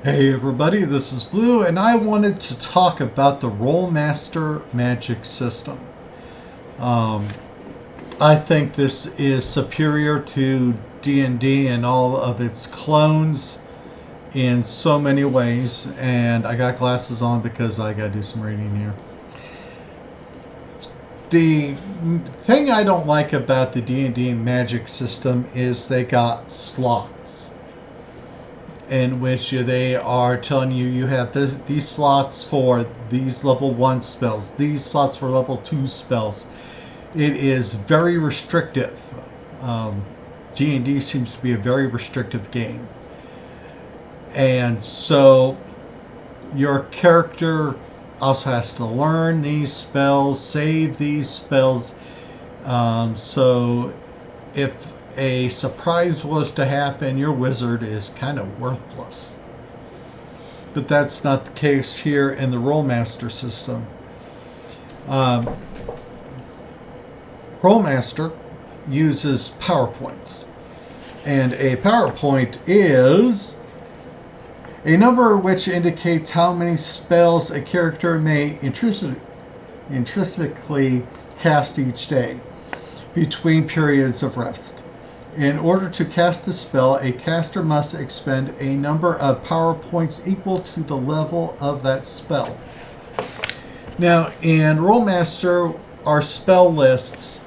Hey everybody, this is Blue, and I wanted to talk about the Rolemaster Magic System. Um, I think this is superior to D&D and all of its clones in so many ways, and I got glasses on because I got to do some reading here. The thing I don't like about the D&D Magic System is they got slots in which they are telling you you have these slots for these level 1 spells, these slots for level 2 spells. It is very restrictive. D&D seems to be a very restrictive game. And so your character also has to learn these spells, save these spells. So if a surprise was to happen, your wizard is kind of worthless. But that's not the case here in the Rolemaster system. Rolemaster uses PowerPoints. And a PowerPoint is a number which indicates how many spells a character may intrinsically cast each day between periods of rest. In order to cast a spell, a caster must expend a number of power points equal to the level of that spell. Now, in Rolemaster, our spell lists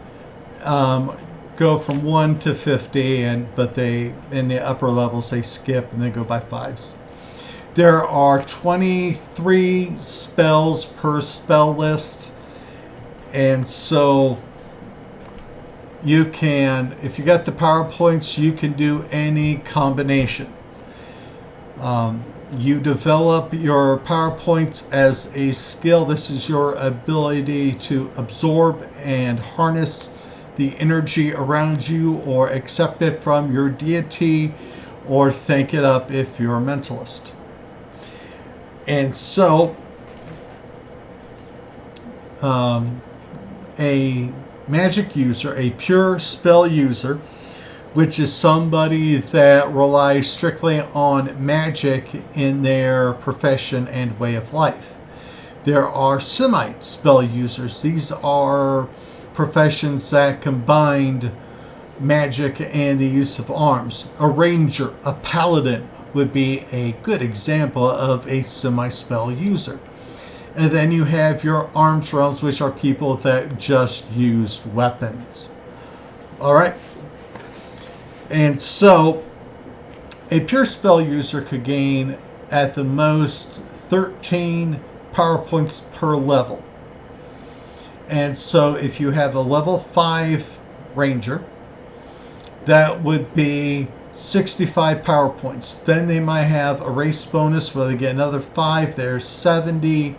go from 1 to 50, but they in the upper levels they skip and they go by 5s. There are 23 spells per spell list, and so you can, if you got the PowerPoints, you can do any combination. You develop your PowerPoints as a skill. This is your ability to absorb and harness the energy around you or accept it from your deity or think it up if you're a mentalist. And so a magic user, a pure spell user, which is somebody that relies strictly on magic in their profession and way of life. There are semi-spell users. These are professions that combined magic and the use of arms. A ranger, a paladin would be a good example of a semi-spell user. And then you have your arms realms, which are people that just use weapons. All right. And so a pure spell user could gain at the most 13 power points per level. And so if you have a level 5 ranger, that would be 65 power points. Then they might have a race bonus where they get another 5. There's 70.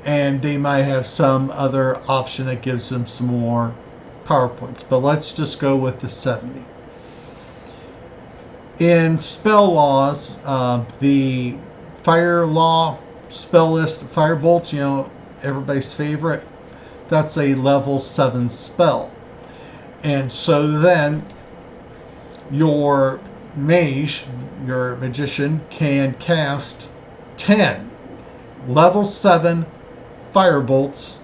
And they might have some other option that gives them some more power points. But let's just go with the 70. In spell laws, the fire law spell list, firebolt, everybody's favorite, that's a level 7 spell. And so then your mage, your magician, can cast 10 level 7 firebolts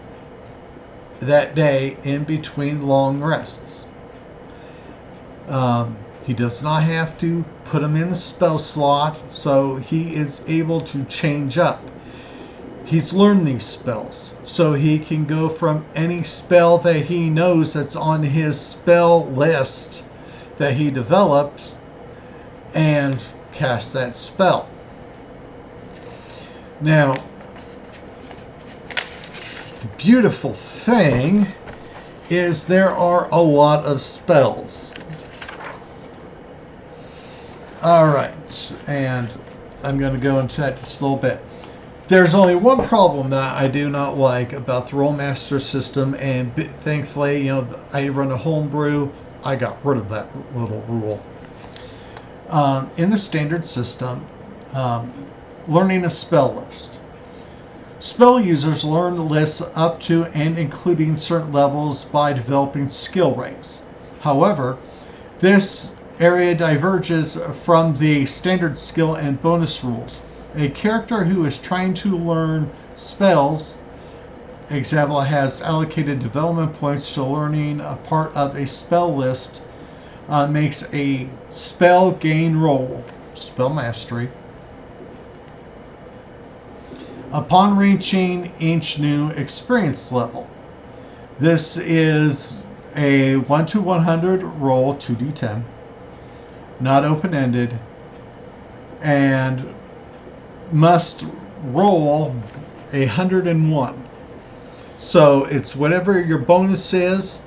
that day in between long rests. He does not have to put them in the spell slot, so he is able to change up. He's learned these spells, so he can go from any spell that he knows that's on his spell list that he developed and cast that spell. Now, the beautiful thing is there are a lot of spells. Alright, and I'm going to go into that just a little bit. There's only one problem that I do not like about the Rolemaster system, and thankfully, I run a homebrew. I got rid of that little rule. In the standard system, learning a spell list. Spell users learn the lists up to and including certain levels by developing skill ranks. However, this area diverges from the standard skill and bonus rules. A character who is trying to learn spells, example, has allocated development points to learning a part of a spell list, makes a spell gain roll, spell mastery, upon reaching each new experience level. This is a 1 to 100 roll, 2d10, not open-ended, and must roll 101. So it's whatever your bonus is,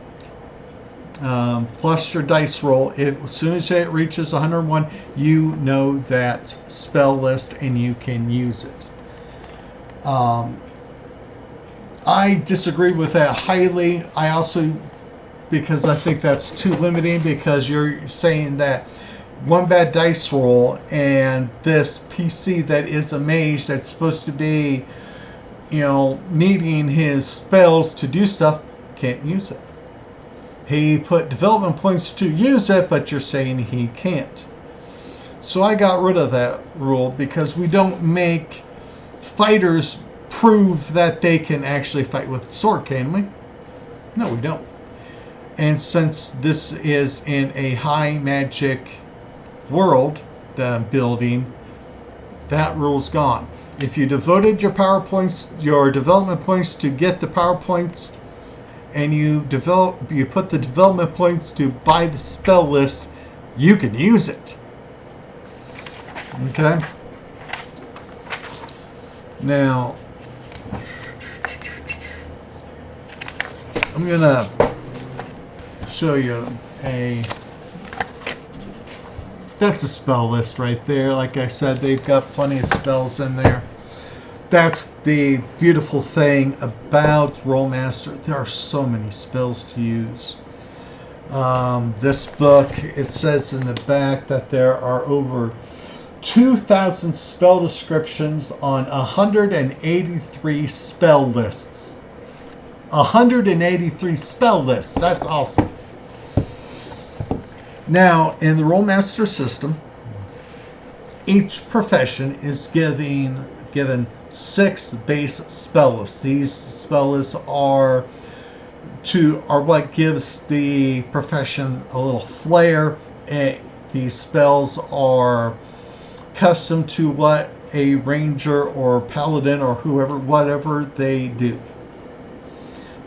plus your dice roll. As soon as it reaches 101, you know that spell list and you can use it. I disagree with that highly. I also, because I think that's too limiting, because you're saying that one bad dice roll and this PC that is a mage that's supposed to be, needing his spells to do stuff, can't use it. He put development points to use it, but you're saying he can't. So I got rid of that rule, because we don't make fighters prove that they can actually fight with a sword, can we? No, we don't. And since this is in a high magic world that I'm building, that rule's gone. If you devoted your power points, your development points to get the power points, and you put the development points to buy the spell list, you can use it. Okay? Now, I'm gonna show you that's a spell list right there. Like I said, they've got plenty of spells in there. That's the beautiful thing about Rolemaster. There are so many spells to use. This book, it says in the back that there are over 2,000 spell descriptions on 183 spell lists. 183 spell lists. That's awesome. Now, in the Rolemaster system, each profession is given 6 base spell lists. These spell lists are what gives the profession a little flair. These spells are custom to what a ranger or paladin or whatever they do.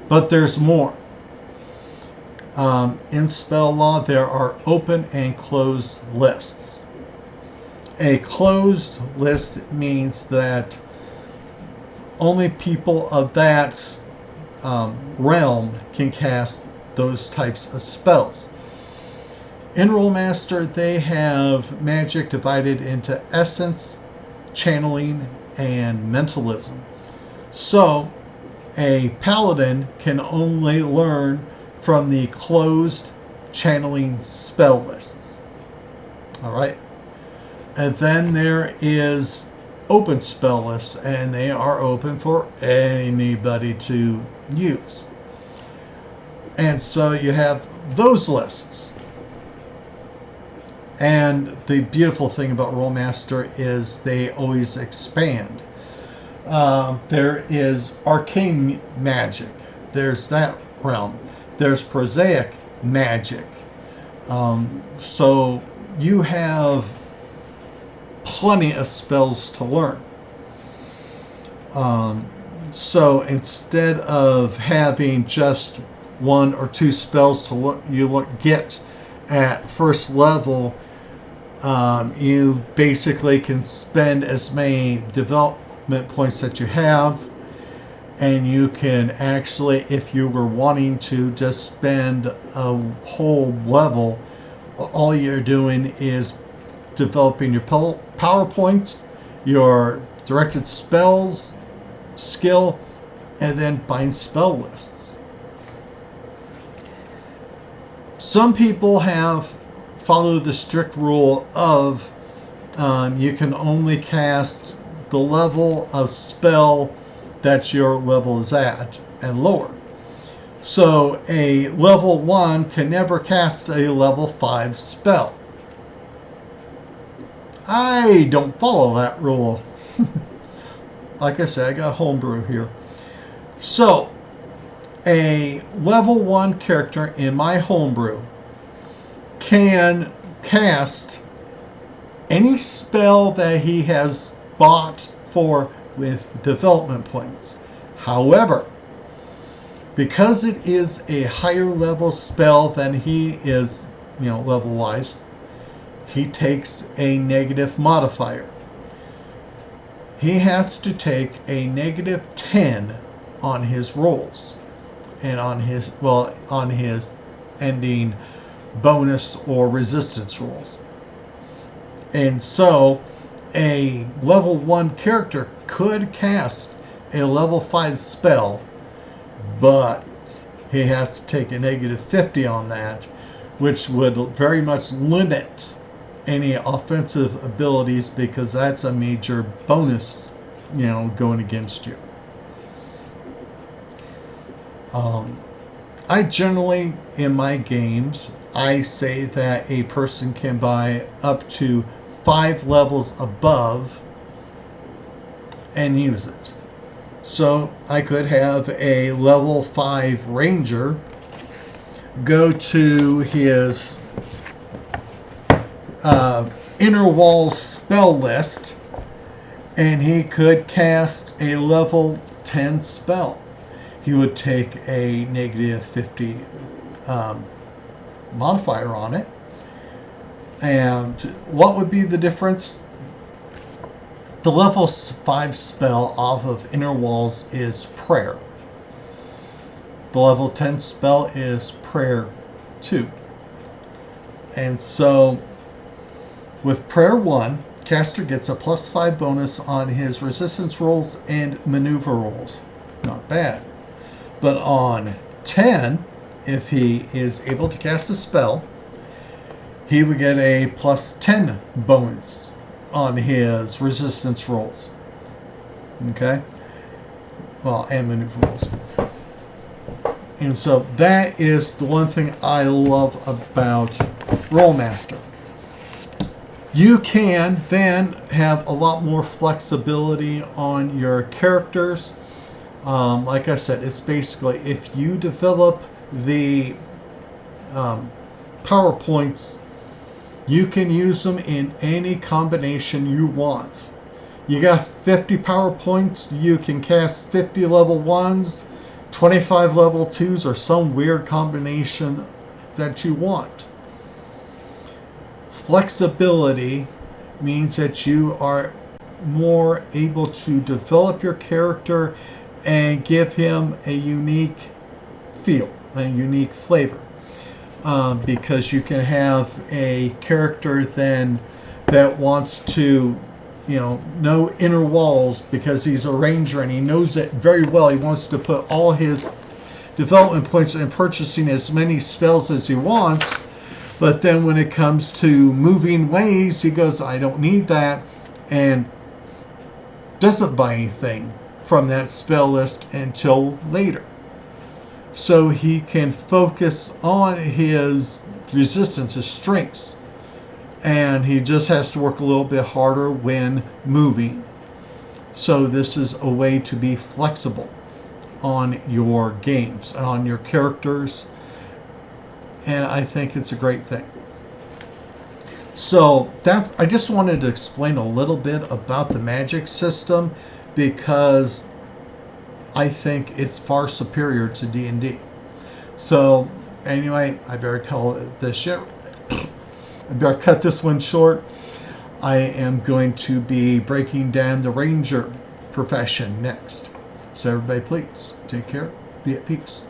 But there's more. In spell law, there are open and closed lists. A closed list means that only people of that realm can cast those types of spells. In Rolemaster, they have magic divided into essence, channeling, and mentalism. So, a paladin can only learn from the closed channeling spell lists. Alright? And then there is open spell lists, and they are open for anybody to use. And so you have those lists. And the beautiful thing about Rolemaster is they always expand. There is arcane magic. There's that realm. There's prosaic magic. So you have plenty of spells to learn. So instead of having just 1 or 2 spells to get at first level, you basically can spend as many development points that you have, and you can actually, if you were wanting to just spend a whole level, all you're doing is developing your power points, your directed spells, skill, and then buying spell lists. Some people have followed the strict rule of you can only cast the level of spell that your level is at and lower. So a level 1 can never cast a level 5 spell. I don't follow that rule. Like I said, I got Homebrew here. So, a level 1 character in my Homebrew can cast any spell that he has bought for with development points. However, because it is a higher level spell than he is, level wise, he takes a negative modifier. He has to take a negative 10 on his rolls and on his ending bonus or resistance rolls. And so a level 1 character could cast a level 5 spell, but he has to take a negative 50 on that, which would very much limit any offensive abilities, because that's a major bonus, going against you. I generally, in my games, I say that a person can buy up to 5 levels above and use it. So I could have a level 5 ranger go to his inner walls spell list, and he could cast a level 10 spell. He would take a negative 50 modifier on it. And what would be the difference? The level 5 spell off of inner walls is prayer. The level 10 spell is prayer 2. And so with prayer 1, caster gets a +5 bonus on his resistance rolls and maneuver rolls. Not bad. But on 10, if he is able to cast a spell, he would get a +10 bonus on his resistance rolls. Okay? Well, and maneuver rolls. And so that is the one thing I love about Rolemaster. You can then have a lot more flexibility on your characters. Like I said, it's basically if you develop the PowerPoints, you can use them in any combination you want. You got 50 PowerPoints, you can cast 50 level 1s, 25 level 2s, or some weird combination that you want. Flexibility means that you are more able to develop your character and give him a unique feel, a unique flavor. Because you can have a character then that wants to, know inner walls because he's a ranger and he knows it very well. He wants to put all his development points in purchasing as many spells as he wants. But then when it comes to moving ways, he goes, I don't need that, and doesn't buy anything from that spell list until later. So he can focus on his resistance, his strengths, and he just has to work a little bit harder when moving. So this is a way to be flexible on your games and on your characters, and I think it's a great thing. So I just wanted to explain a little bit about the magic system, because I think it's far superior to D&D. So anyway, I better call it this shit. I better cut this one short. I am going to be breaking down the ranger profession next. So everybody, please take care. Be at peace.